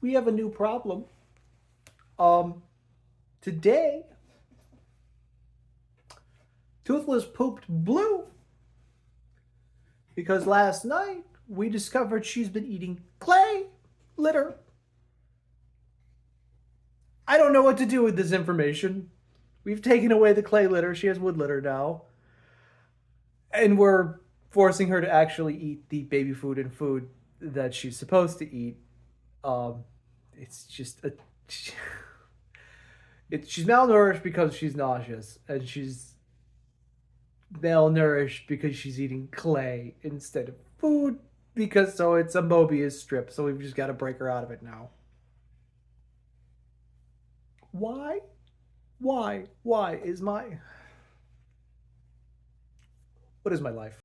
we have a new problem. Um, Today, Toothless pooped blue because last night we discovered she's been eating clay litter. I don't know what to do with this information. We've taken away the clay litter. She has wood litter now. And we're forcing her to actually eat the baby food and food that she's supposed to eat. Um, it's just a. She's malnourished because she's nauseous, and she's malnourished because she's eating clay instead of food because so it's a Mobius strip, so we've just got to break her out of it now. Why? Why? Why is my what is my life?